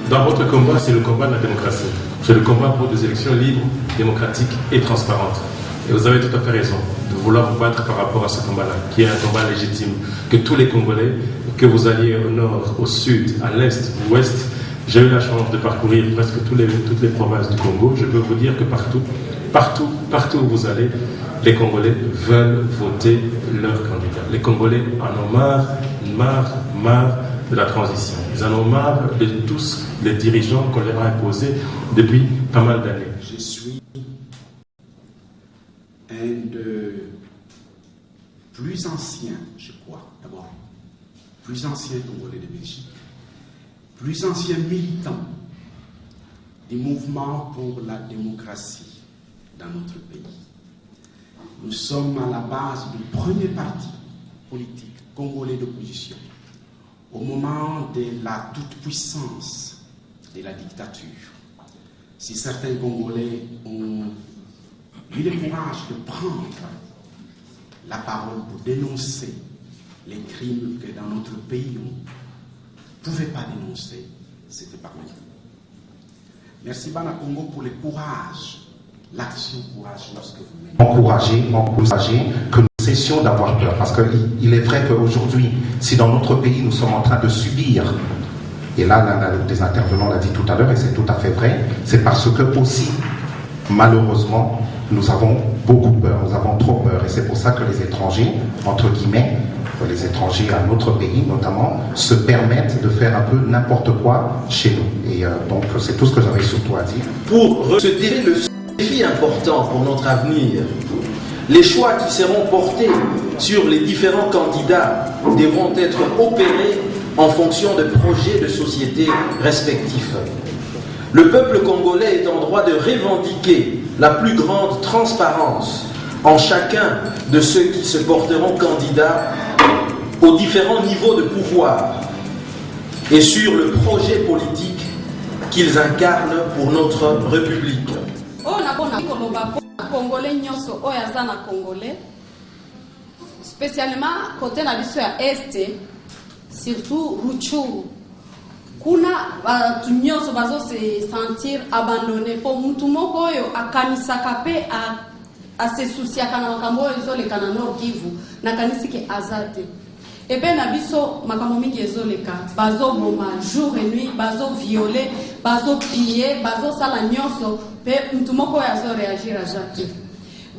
Dans votre combat, c'est le combat de la démocratie. C'est le combat pour des élections libres, démocratiques et transparentes. Et vous avez tout à fait raison de vouloir vous battre par rapport à ce combat-là, qui est un combat légitime. Que tous les Congolais, que vous alliez au nord, au sud, à l'est, à l'ouest, j'ai eu la chance de parcourir presque toutes les provinces du Congo. Je peux vous dire que partout où vous allez, les Congolais veulent voter leur candidat. Les Congolais en ont marre de la transition. Ils en ont marre de tous les dirigeants qu'on leur a imposés depuis pas mal d'années. Je suis un des plus anciens, je crois, d'abord, plus ancien Congolais de Belgique, plus ancien militant du mouvement pour la démocratie dans notre pays. Nous sommes à la base du premier parti politique congolais d'opposition au moment de la toute-puissance de la dictature. Si certains Congolais ont eu le courage de prendre la parole pour dénoncer les crimes que dans notre pays on ne pouvait pas dénoncer, c'était parmi nous. Merci Bana Congo pour le courage, l'action courageuse que vous menez. Encourager que nous cessions d'avoir peur, parce qu'il est vrai qu'aujourd'hui, si dans notre pays nous sommes en train de subir, et là l'un des intervenants l'a dit tout à l'heure et c'est tout à fait vrai, c'est parce que aussi, malheureusement, nous avons beaucoup peur, nous avons trop peur, et c'est pour ça que les étrangers, entre guillemets, les étrangers à notre pays notamment, se permettent de faire un peu n'importe quoi chez nous. Et donc c'est tout ce que j'avais surtout à dire. Pour se tirer le défi important pour notre avenir, les choix qui seront portés sur les différents candidats devront être opérés en fonction de projets de société respectifs. Le peuple congolais est en droit de revendiquer la plus grande transparence en chacun de ceux qui se porteront candidats aux différents niveaux de pouvoir et sur le projet politique qu'ils incarnent pour notre République. Congolais nyonso oyo aza na Congolais, spécialement côté na biso ya Est, surtout Rutshuru. Kuna batu nyonso bazo se sentir abandonné po mutu moko oyo akanisaka pe a se souciaka na makambo oyo ezoleka na Nord Kivu na kanisi ke azate. Et bien na biso makambo mingi ezoleka, bazo boma jour et nuit, bazo violer, bazo piller, bazo sala nyonso pe mutu moko oyo azo réagir azate.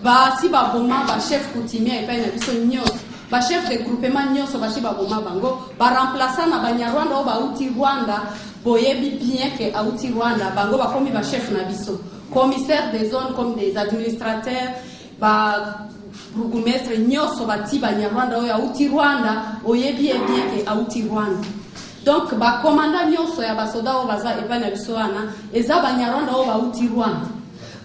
Ba si ba boma ba chef coutumier et bien na biso nyonso, ba chef de groupement nyonso ba si ba boma bango, ba remplaçant na Banyarwanda o ba uti Rwanda, boyebi bien que a uti Rwanda, bango ba komi ba chef na biso, commissaire des zones comme des administrateurs, ba bourgmestre nyonso bati Banyarwanda oyo auti Rwanda oyebi bien ke auti Rwanda. Donc ba commandant nyonso ya basoda o baza epa na biso wana eza Banyarwanda o auti Rwanda.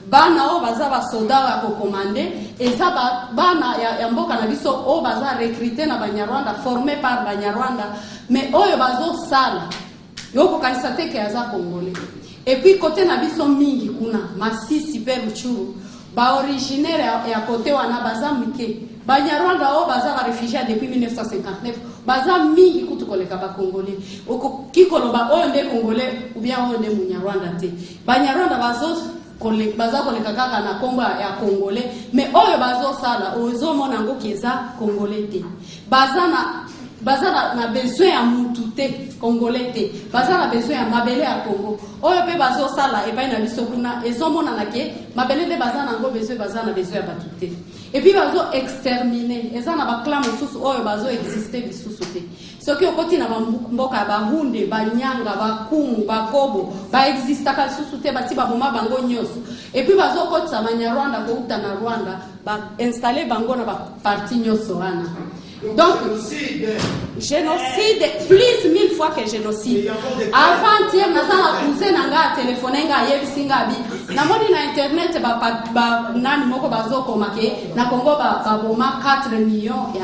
Bana o baza basoda ya ko commander eza bana ya mboka na biso o baza recruter na Banyarwanda formé par Banyarwanda mais oyo bazo sala yoko kanisa teke aza Congolais. Et puis côté na biso mingi kuna Masisi pe Rutshuru ba originaire ya côté wana baza mike Banyarwanda o baza ba réfugiés depuis 1959 baza mingi kutu koleka ba Congolais oko kikoloba o nde Congolais ou bien o nde Munyarwanda te Banyarwanda baza koleka kaka na Congo ya Congolais mais oyo bazo sala ozo mona ngo keza Congolais te baza na besoin ya mutu te Congolais te baza na besoin ya mabele ya Congo oyo pe bazo sala e pa na biso kuna ezomona na ke mabele te baza na ngo besoin baza na besoin ya batu te et puis bazo exterminer eza na ba clan mususu oyo bazo exister bisusu te soki okoti na mboka ba hunde Banyanga Bakumu Bakobo ba existaka bisusu te bati ba boma bango nyonso et puis bazo kotsa Banyarwanda ko uta na Rwanda ba installer bango na ba parti nyonso wana. Donc, génocide, plus 1000 fois que génocide. Avant-hier, nous avons poussé à téléphoner à Yebisingabi. Nous avons dit sur Internet, na Congo, 4 millions et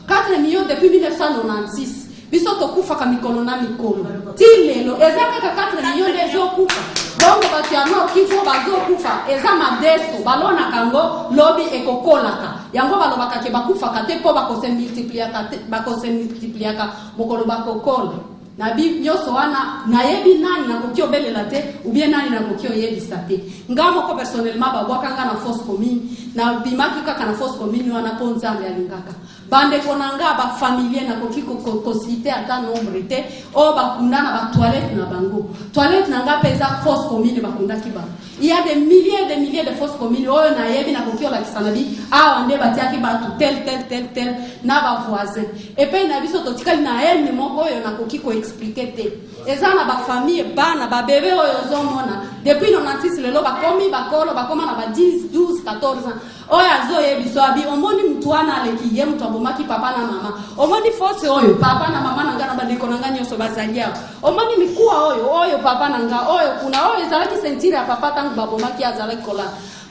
4 millions depuis 1996. biso tokufa ka mikolo na mikolo ti lelo eza kaka 4 millions de gens kufa bongo bato ya Nord Kivu bazokufa eza madeso balona kango lobi ekokolaka yango balobaka ke bakufaka te mpo bakose multipliaka mokolo bakokola na bi nyonso wana nayebi nani nakoki obelela te ou bien nani nakoki oyebisa te nga moko personnellement babwakanga na fosse commune na bimaki kaka na fosse commune wana mpo nzambe alingaka bandeko na nga bafamilie nakoki kosite ata nombre te oyo bakunda na batoilette na bango toilette na nga mpe eza fosse commune bakundaki bango il y a des milliers de fausses communes oyo nayebi nakoki olakisa na bi awa nde batiaki bato tel na bavoisin epai na biso totikali na ene moko oyo nakoki koexplike te eza na bafamille bana babebe oyo ozomona depuis 96 lelo bakomi bakolo bakoma na ba 10 12 14 ans oyo azoyebiso abi omoni mtu wana aleki ye mtu abomaki papa na mama omoni force oyo papa na mama na nga na bandeko na nga nyonso bazali awa omoni mikuwa oyo papa na nga oyo kuna oyo ezalaki sentire ya papa tangu babomaki azalaki kola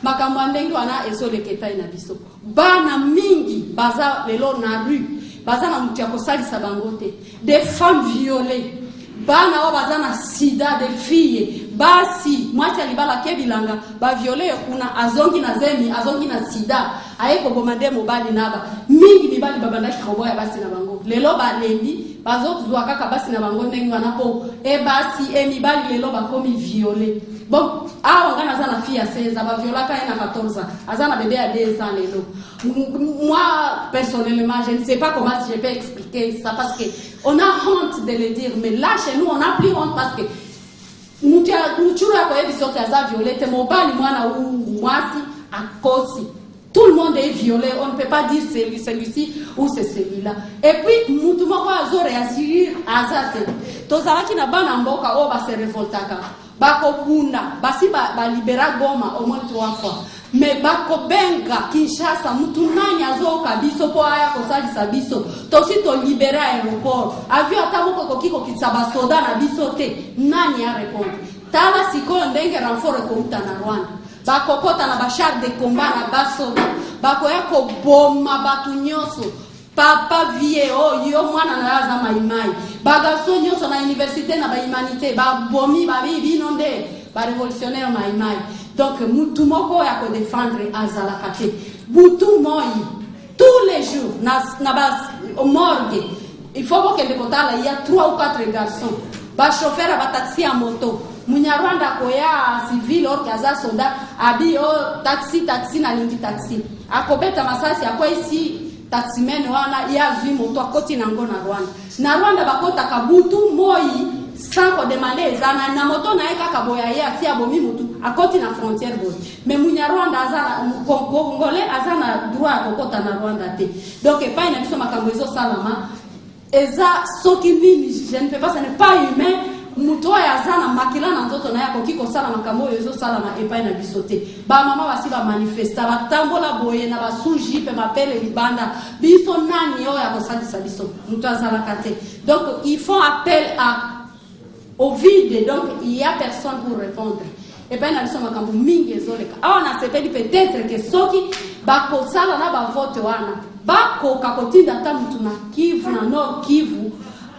makambo ndenge wana ezoleketa ina biso bana mingi baza lelo na rue baza na mutu ya kosalisa bango te des femmes violées bana wa baza na sida des filles basi mwasi alibala kebilanga ba viole kuna azongi na zemi azongi na sida ayeko bomande mobali naba mingi mibali babandaki koboya basi na bango lelo balendi bazozwa kaka basi na bango ndenge wana po basi mibali lelo bakomi viole bon awa ngana za na fille ya 16 ba violaka ina 14 azana bébé à 2 ans lelo moi personnellement je ne sais pas comment je peux expliquer ça parce que on a honte de le dire mais là chez nous on a plus honte parce que muchuru yako yebi sote aza violete mobali mwana mwasi akosi tout le monde est violé on ne peut pas dire celui-ci ou c'est celui-là et puis mutu moko azo réagir azate tozalaki na bana mboka o ba se révoltaka bakobunda basi ba libéra Goma au moins 3 fois mais bakobenga Kinshasa mutu nani azoka biso po aya kosalisa biso tosi to libéra aéroport avion atamoko kokiko kisaba soda na biso te nani a répondre tala sikoyo ndenge renfort kouta na Rwanda bakokota na bachar de combat na basoda bakoya koboma batu nyonso papa vie yo mwana na aza maimai bagaso nyonso na université na ba humanité ba bomi ba bino nde ba révolutionnaire maimai donc mutu moko ya ko défendre azalaka te butu moi tous les jours na ba morgue il faut que le kotala il y a 3 ou 4 garçons ba chauffeur ba taxi à moto Munyarwanda koya civil or kaza soda abi taxi na lingi taxi akobeta masasi akwa ici taximen wana ya vi moto akoti nango na Rwanda bakota kabutu moi sans ko demander ezana na moto na eka kaboya ye afia bomi mutu akoti na frontière boy mais Munyarwanda azana Congolais azana droit kokota na Rwanda te donc pas na biso makambo ezo salama eza soki nini je ne peux pas ça n'est pas humain muto ya zana makila na nzoto na yako kiko sala makambo ezo sala na epai na bisote ba mama basi ba manifesta ba tambola boye na ba suji pe mapele libanda biso nani yo ya kosalisa biso muto azala kate donc ils font appel au vide donc il y a personne pour répondre epai na biso makambo mingi ezoleka awa na sepeli peut-être que soki ba kosala na ba vote wana ba ko kakotinda ta mutu na Kivu na Nord Kivu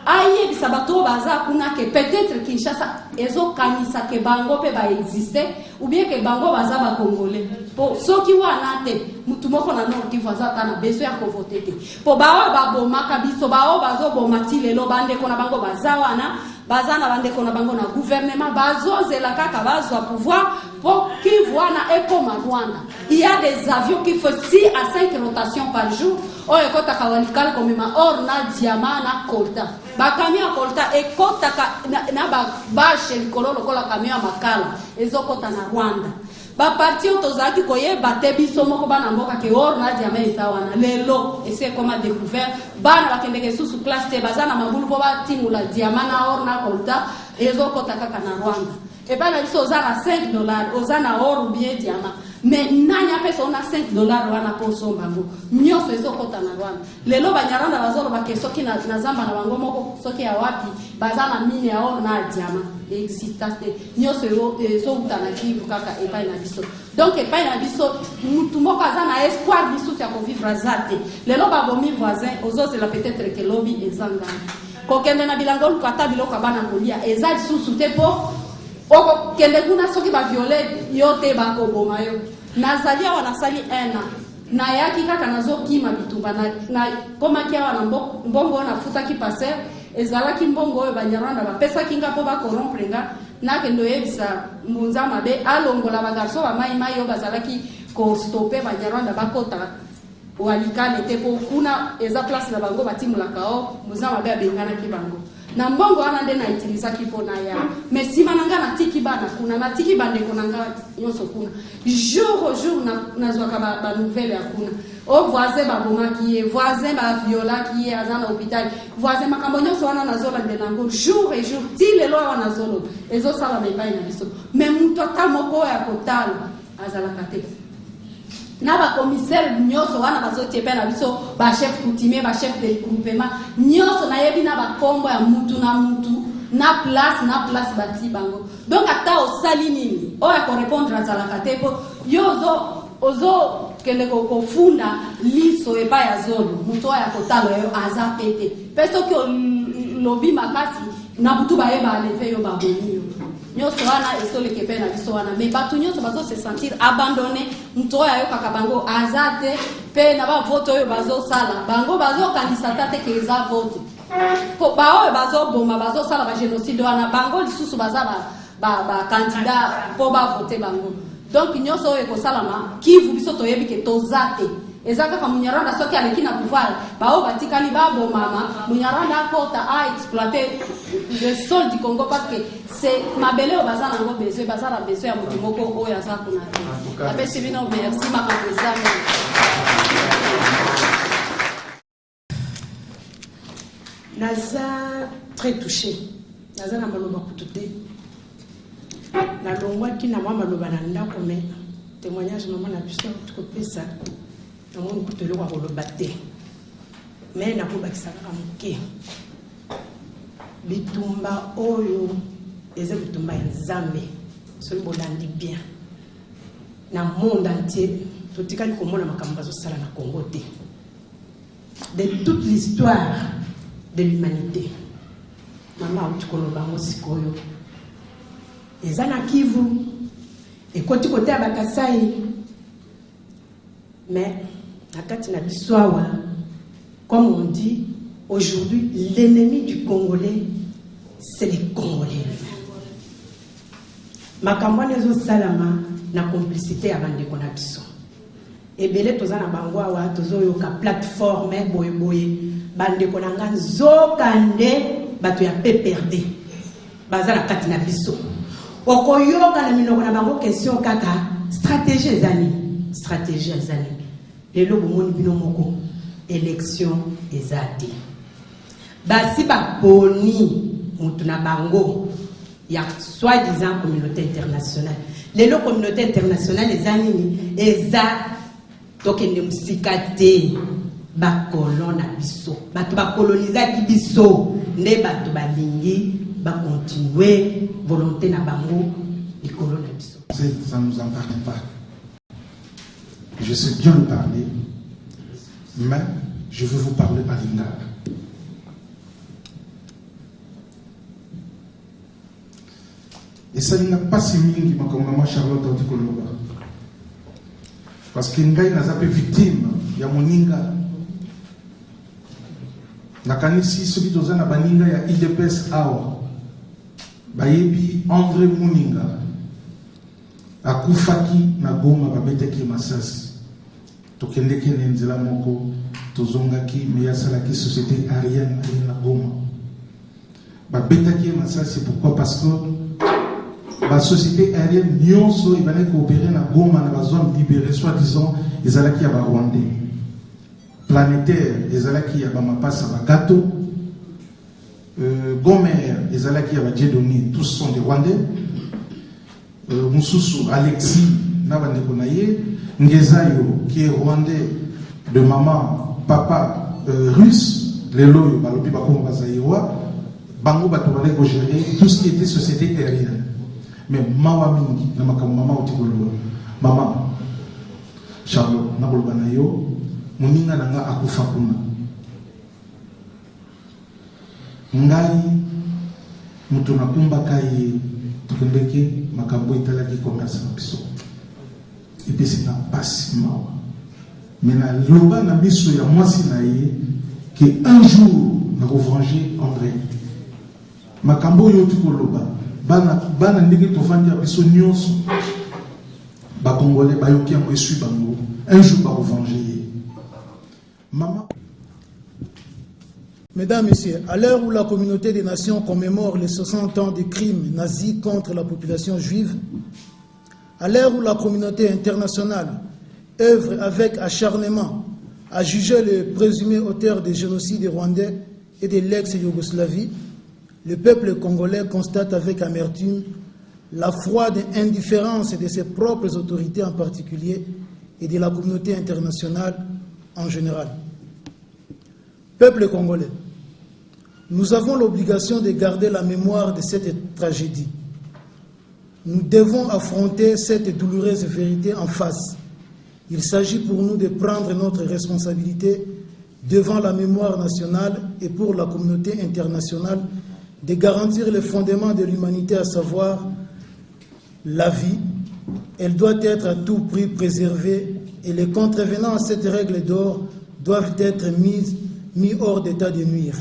aye bisabato baza kuna ke peut-être Kinshasa ezo kanisa ke bango pe ba exister ou bien ke bango baza ba congolais po soki wana te mutu moko na Nord Kivu aza ta na besoin ya ko voter te po ba bomaka biso ba bazo bomati lelo bande kona bango baza wana baza na bande kona bango na gouvernement bazo zela kaka bazwa pouvoir pour Kivu wana ekoma Rwanda il y a des avions qui font 6 à 5 rotations par jour oyo kota kawalikala komema or na diamant na kolta bakamia kolta ekota na bashe likolo lokola kamia makala ezokota na Rwanda ba parti otozaki koyeba te biso moko bana mboka ke or na diamant ezawana lelo ese koma découvert bana bakendeke susu classe te bazana mabulu bo batimula diamant na or na kolta ezokota kaka na Rwanda et pas na biso ozana $5 ozana or ou bien diamant mais nani apesa ona $5 wana po sombango nyonso ezokota na Rwanda lelo banyaranda bazolo bakesoki na zamba na bango moko soki ya wapi bazana mine ya or na diamant existate nyonso ezouta na Kivu kaka epai na biso donc epai na biso mutu moko aza na espoir biso ya kovivre azate lelo babomi voisin ozozela peut-être que lobby ezanga kokende na bilanga oluka ata biloko bana kolia eza lisusu te po oko kende kuna soki ba violer yo te ba koboma yo nazali awa nasali 1 an na yaki kaka nazokima bitumba na komaki awa na mbongo na futaki passer ezalaki mbongo oyo banyarwanda bapesaki nga po bakorompre nga nakende oyebisa mbunza mabe alongola bagarso bamaimai oyo bazalaki kostope banyarwanda bakota walikane te po kuna eza place na bango batimulaka o mbunza mabe abenganaki bango na mbongo wana nde naitilisaki mpo na ya mais nsima na nga natiki bana kuna natiki bandeko na nga nyonso kuna jour au jour nazwaka banouvelle ya kuna o voisin babomaki ye voisin baviolaki ye aza na hôpital voisin makambo nyonso wana nazolandela yango jour et jour ti lelo awa nazoloba ezosalama epai na biso mais moto ata moko oyo akotala azalaka te na bakomisere nyonso wana bazotie mpe na biso bachef coutumier bachef de groupement nyonso nayebi na bakombo ya mutu na place bati bango donc ata osali nini oyo akorépondre azalaka te po yo ozo kende kofunda liso epai ya zolo mutu oyo akotala yo aza pe te mpe soki olobi makasi na butu bayeba aleve yo babomi yo nyonso wana esoleke mpe na biso wana mais bato nyonso bazose sentir abandonné mutu oyo ayokaka bango aza te mpe na bavote oyo bazosala bango bazokanisa ta te ke eza vote po baoyo bazoboma bazosala bagénocide wana bango lisusu baza bakandida mpo bavote bango donc nyonso oyo ekosalama kivu biso toyebi ke toza te eza kaka munyarwanda soki aleki na pouvoir bao batikali babomama munyarwanda akota a exploiter le sol du Congo parce que c'est mabele oyo baza nango besoin baza na besoin ya moto moko oyo aza kuna te apesi bino merci makambo ezami naza très touché naza na maloba kutu te nalongwaki na mwa maloba na ndako me témoignage mama na biso tukopesa namoni kutu eloko akoloba te me nakobakisa kaka moke bitumba oyo eza bitumba ya nzambe soki bolandi bien na monde entier totikali komona makambo bazosala na Congo te de toute l'histoire de l'humanité mama auti koloba ngo sikoyo eza na Kivu ekoti kote ya Bakasai mais na kati na biso awa comme on dit aujourd'hui l'ennemi du Congolais c'est les Congolais makambo ezosala na complicité ya bandeko na biso ebele toza na bango awa tozoyoka plateforme boyeboye bandeko na nga nzokande bato ya PPRD baza na kati na biso okoyoka na minoko na bango question kaka stratégie ezali lelo bomoni bino moko élection ezate basi baponi mutu na bango ya soi-disant communauté internationale lelo communauté internationale eza nini eza tokende musika te bakolon na biso bato bakolonizaki biso nde bato balingi bakontinue volonté na bango likolo na biso. Ça ne nous en parle pas. Je sais bien parler, mais je veux vous parler à Lingala. Et ça n'a pas si mingi comme maman Charlotte a dit que l'on va. Parce que Ngai n'a pas été victime, il y a mon Ninga. Nakanisi celui qui a baninga ya IDPS awa. Bayebi André Muninga. Akufaki na Goma babeteki Masasi. Tokendeki nenzela moko tozongaki meyasalaki société aérienne na Goma. Babetaki Masasi pourquoi? Parce que la société aérienne nyonso ibane coopérer na Goma na zone libérée soi-disant ezalaki ya ba Rwandais. Planétaire ezalaki ya ba Mapasa Bakato. Gomer ezalaki ya ba Djedoni, tous sont des Rwandais. Moussousou Alexis Nabandeko Naye, Ngezayo qui est rwandais de maman, papa russe, les loyaux, balobi bako bazaïwa, bango batobale ko gérer tout ce qui était société aérienne. Mais mawa mingi na makam mama otikolo, maman Charlotte naboloba na yo, moninga nanga akufa kuna. ngai mutu nakumba kai tukendeki makambo italaki commerce na biso epesi na pasi mawa mena loba na biso ya mwasi na ye que un jour na revenger André makambo yo tukoloba bana ndenge tofandi ya biso nyonso ba congolais bayoki yango esui bango un jour ba revenger ye maman. Mesdames, Messieurs, à l'heure où la communauté des nations commémore les 60 ans des crimes nazis contre la population juive, à l'heure où la communauté internationale œuvre avec acharnement à juger les présumés auteurs des génocides rwandais et de l'ex-Yougoslavie, le peuple congolais constate avec amertume la froide indifférence de ses propres autorités en particulier et de la communauté internationale en général. Peuple congolais, nous avons l'obligation de garder la mémoire de cette tragédie. Nous devons affronter cette douloureuse vérité en face. Il s'agit pour nous de prendre notre responsabilité devant la mémoire nationale et pour la communauté internationale de garantir les fondements de l'humanité, à savoir la vie. Elle doit être à tout prix préservée et les contrevenants à cette règle d'or doivent être mis hors d'état de nuire.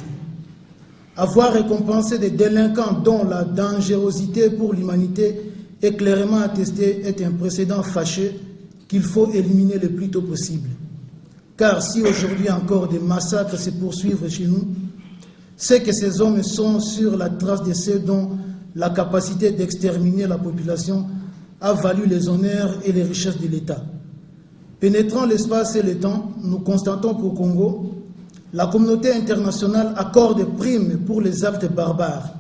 Avoir récompensé des délinquants dont la dangerosité pour l'humanité est clairement attestée est un précédent fâcheux qu'il faut éliminer le plus tôt possible. Car si aujourd'hui encore des massacres se poursuivent chez nous, c'est que ces hommes sont sur la trace de ceux dont la capacité d'exterminer la population a valu les honneurs et les richesses de l'État. Pénétrant l'espace et le temps, nous constatons qu'au Congo, la communauté internationale accorde des primes pour les actes barbares.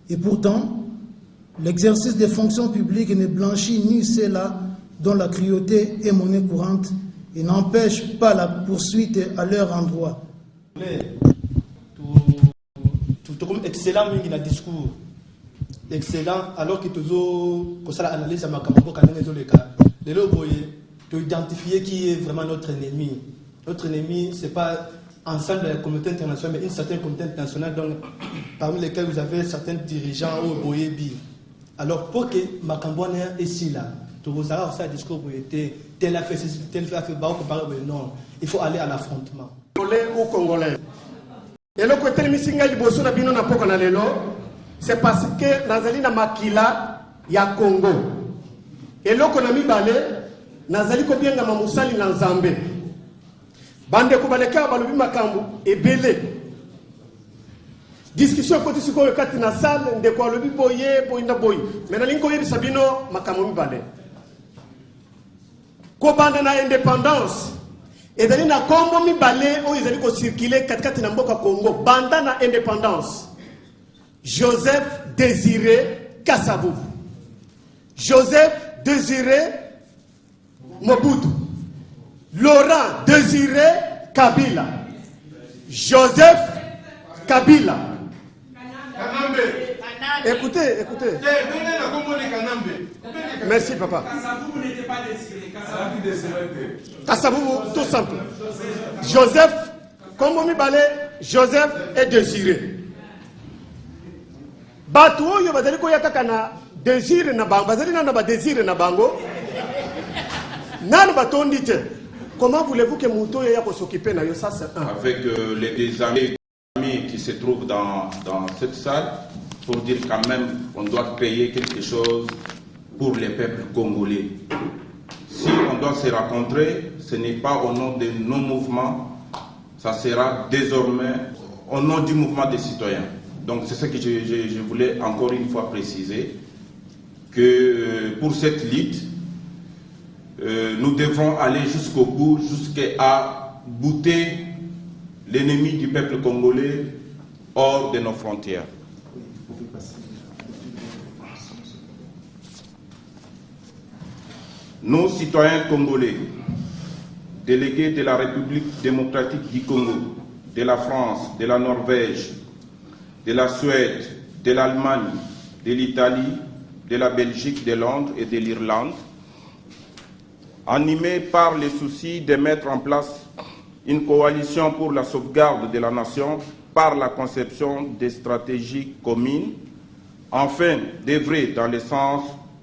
Et pourtant, l'exercice des fonctions publiques ne blanchit ni ceux-là dont la cruauté est monnaie courante et n'empêche pas la poursuite à leur endroit. Excellent dans discours. Excellent, alors que tu as analyse à ma tu identifier qui est vraiment notre ennemi. Notre ennemi, ce n'est pas ensemble de la communauté internationale, mais une certaine communauté internationale, donc, parmi lesquels vous avez certains dirigeants au Boyebi. Alors, pour que Makambouane est ici, là, tu vous avez aussi un discours pour tel a fait ceci, tel a fait non. Il faut aller à l'affrontement. Congolais. Et le côté misinga liboso na bino na poko na lelo, c'est parce que nazali na makila ya Congo. Et le konami balé nazali ko bienga mamusali na Nzambe. Bande ko baleka balobi makambo ebele. Discussion côté siko kati na salle ndeko alobi boye boyinda boy. Mais na linko yebi sabino makambo mibale. Ko bande na indépendance. Et dans la Congo mibale où ils allaient circuler katikati na mboka Congo banda na indépendance. Joseph Désiré Kasavubu, Joseph Désiré Mobutu, Laurent Désiré Kabila, Joseph Kabila. Écoutez. Merci papa. Kasavubu n'était pas désiré. Kasavubu, tout simple. Joseph, comme on balé, Joseph est désiré. Batuo yo bazali ko yakaka na désir na bango, bazali na ba désir na bango. Nana batondi te. Comment voulez-vous que Mouto ya ko s'occuper na yo, ça c'est un. Avec les amis qui se trouvent dans cette salle, pour dire quand même qu'on doit payer quelque chose pour les peuples congolais. Si on doit se rencontrer, ce n'est pas au nom de nos mouvements, ça sera désormais au nom du mouvement des citoyens. Donc c'est ce que je voulais encore une fois préciser, que pour cette lutte, nous devrons aller jusqu'au bout, jusqu'à bouter l'ennemi du peuple congolais hors de nos frontières. Nos citoyens congolais, délégués de la République démocratique du Congo, de la France, de la Norvège, de la Suède, de l'Allemagne, de l'Italie, de la Belgique, de Londres et de l'Irlande, animés par le souci de mettre en place une coalition pour la sauvegarde de la nation, par la conception des stratégies communes, afin d'œuvrer dans le sens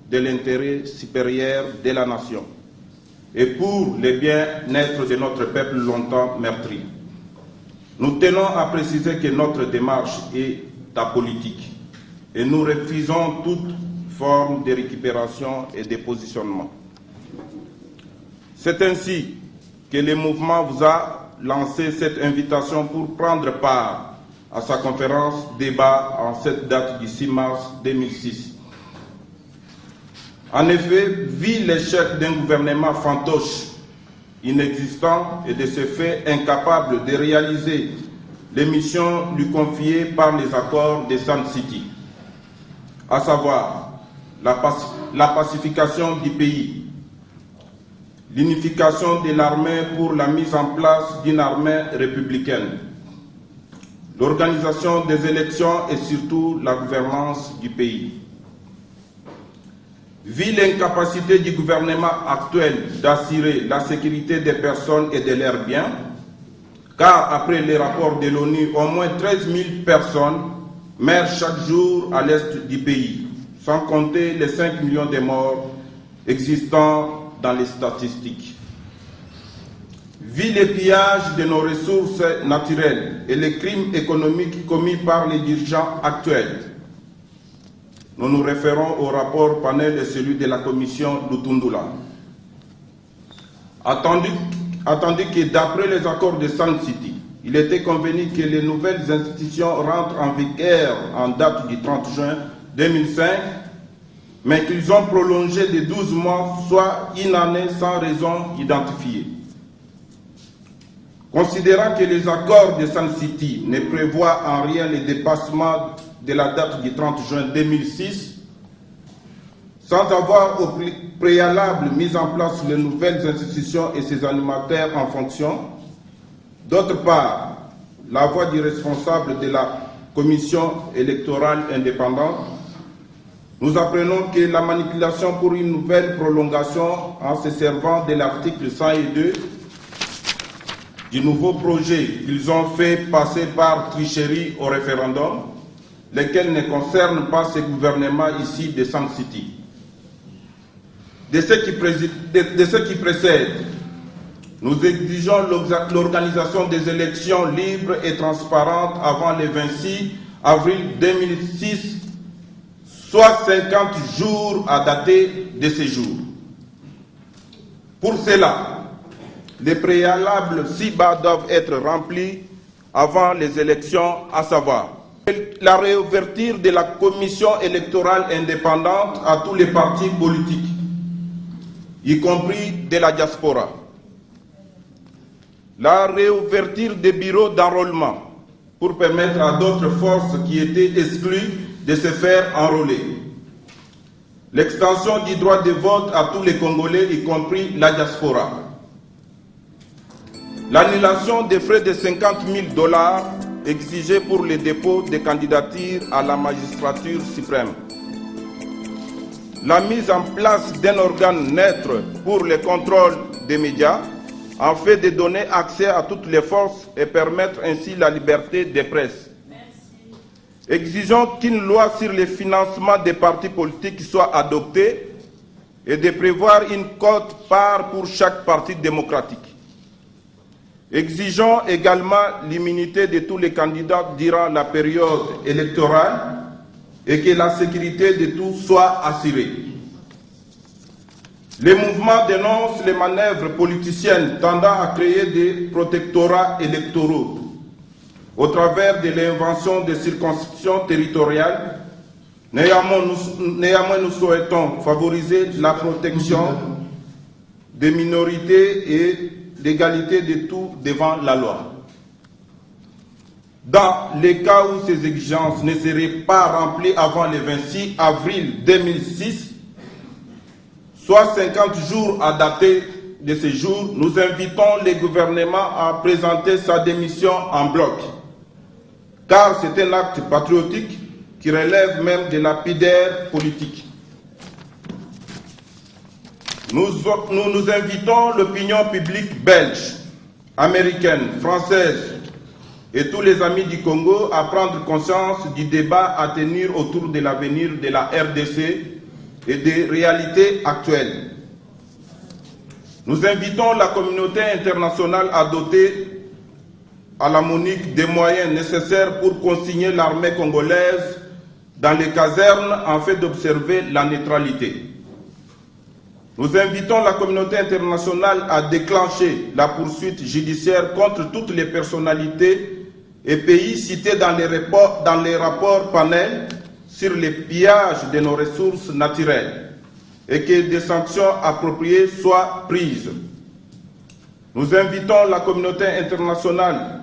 de l'intérêt supérieur de la nation et pour le bien-être de notre peuple longtemps meurtri. Nous tenons à préciser que notre démarche est apolitique et nous refusons toute forme de récupération et de positionnement. C'est ainsi que le mouvement vous a lancé cette invitation pour prendre part à sa conférence débat en cette date du 6 mars 2006. En effet, vu l'échec d'un gouvernement fantoche, inexistant et de ce fait incapable de réaliser les missions lui confiées par les accords de Sun City, à savoir la pacification du pays, l'unification de l'armée pour la mise en place d'une armée républicaine, l'organisation des élections et surtout la gouvernance du pays. Vu l'incapacité du gouvernement actuel d'assurer la sécurité des personnes et de leurs biens, car après les rapports de l'ONU, au moins 13 000 personnes meurent chaque jour à l'est du pays, sans compter les 5 millions de morts existants dans les statistiques. Vu les pillages de nos ressources naturelles et les crimes économiques commis par les dirigeants actuels, nous nous référons au rapport panel et celui de la commission Lutundula. Attendu que d'après les accords de Sun City, il était convenu que les nouvelles institutions rentrent en vigueur en date du 30 juin 2005, mais qu'ils ont prolongé de 12 mois, soit une année sans raison identifiée. Considérant que les accords de Sun City ne prévoient en rien le dépassement de la date du 30 juin 2006, sans avoir au préalable mis en place les nouvelles institutions et ses animateurs en fonction. D'autre part, la voix du responsable de la commission électorale indépendante, nous apprenons que la manipulation pour une nouvelle prolongation en se servant de l'article 102 du nouveau projet qu'ils ont fait passer par tricherie au référendum, lesquels ne concernent pas ce gouvernement ici de Sun City. De ce qui précède, nous exigeons l'organisation des élections libres et transparentes avant le 26 avril 2006, soit 50 jours à dater de ce jour. Pour cela, les préalables ci-bas doivent être remplis avant les élections, à savoir la réouverture de la commission électorale indépendante à tous les partis politiques, y compris de la diaspora. La réouverture des bureaux d'enrôlement pour permettre à d'autres forces qui étaient exclues de se faire enrôler. L'extension du droit de vote à tous les Congolais, y compris la diaspora. L'annulation des frais de $50 000 exigés pour le dépôt des candidatures à la magistrature suprême. La mise en place d'un organe neutre pour le contrôle des médias, en fait de donner accès à toutes les forces et permettre ainsi la liberté de presse. Exigeons qu'une loi sur le financement des partis politiques soit adoptée et de prévoir une quote-part pour chaque parti démocratique. Exigeons également l'immunité de tous les candidats durant la période électorale et que la sécurité de tous soit assurée. Le mouvement dénonce les manœuvres politiciennes tendant à créer des protectorats électoraux au travers de l'invention des circonscriptions territoriales. Néanmoins, nous souhaitons favoriser la protection des minorités et l'égalité de tous devant la loi. Dans les cas où ces exigences ne seraient pas remplies avant le 26 avril 2006, soit 50 jours à dater de ce jour, nous invitons le gouvernement à présenter sa démission en bloc, car c'est un acte patriotique qui relève même de la pudeur politique. Nous invitons l'opinion publique belge, américaine, française et tous les amis du Congo à prendre conscience du débat à tenir autour de l'avenir de la RDC et des réalités actuelles. Nous invitons la communauté internationale à doter à la MONUC des moyens nécessaires pour consigner l'armée congolaise dans les casernes en fait d'observer la neutralité. Nous invitons la communauté internationale à déclencher la poursuite judiciaire contre toutes les personnalités et pays cités dans les rapports panel sur les pillages de nos ressources naturelles et que des sanctions appropriées soient prises. Nous invitons la communauté internationale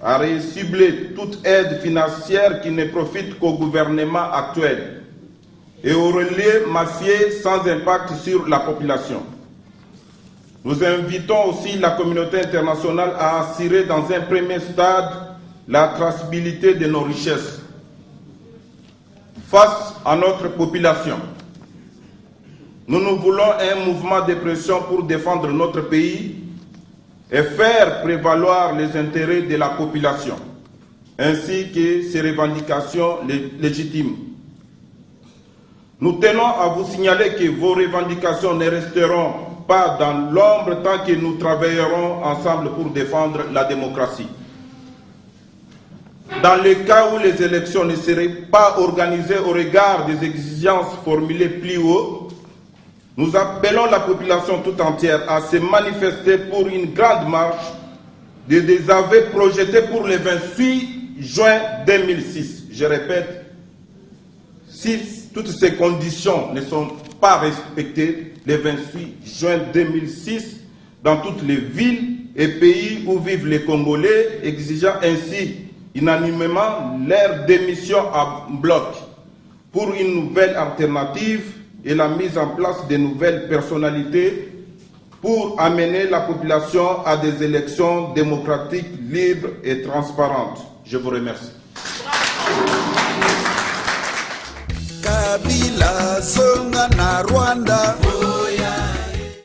à cibler toute aide financière qui ne profite qu'au gouvernement actuel et aux relais mafieux sans impact sur la population. Nous invitons aussi la communauté internationale à assurer dans un premier stade la traçabilité de nos richesses face à notre population. Nous voulons un mouvement de pression pour défendre notre pays et faire prévaloir les intérêts de la population, ainsi que ses revendications légitimes. Nous tenons à vous signaler que vos revendications ne resteront pas dans l'ombre tant que nous travaillerons ensemble pour défendre la démocratie. Dans le cas où les élections ne seraient pas organisées au regard des exigences formulées plus haut, nous appelons la population tout entière à se manifester pour une grande marche de désaveu projetée pour le 28 juin 2006. Je répète, si toutes ces conditions ne sont pas respectées, le 28 juin 2006, dans toutes les villes et pays où vivent les Congolais, exigeant ainsi unanimement leur démission en bloc pour une nouvelle alternative et la mise en place de nouvelles personnalités pour amener la population à des élections démocratiques, libres et transparentes. Je vous remercie. Kabila songa na Rwanda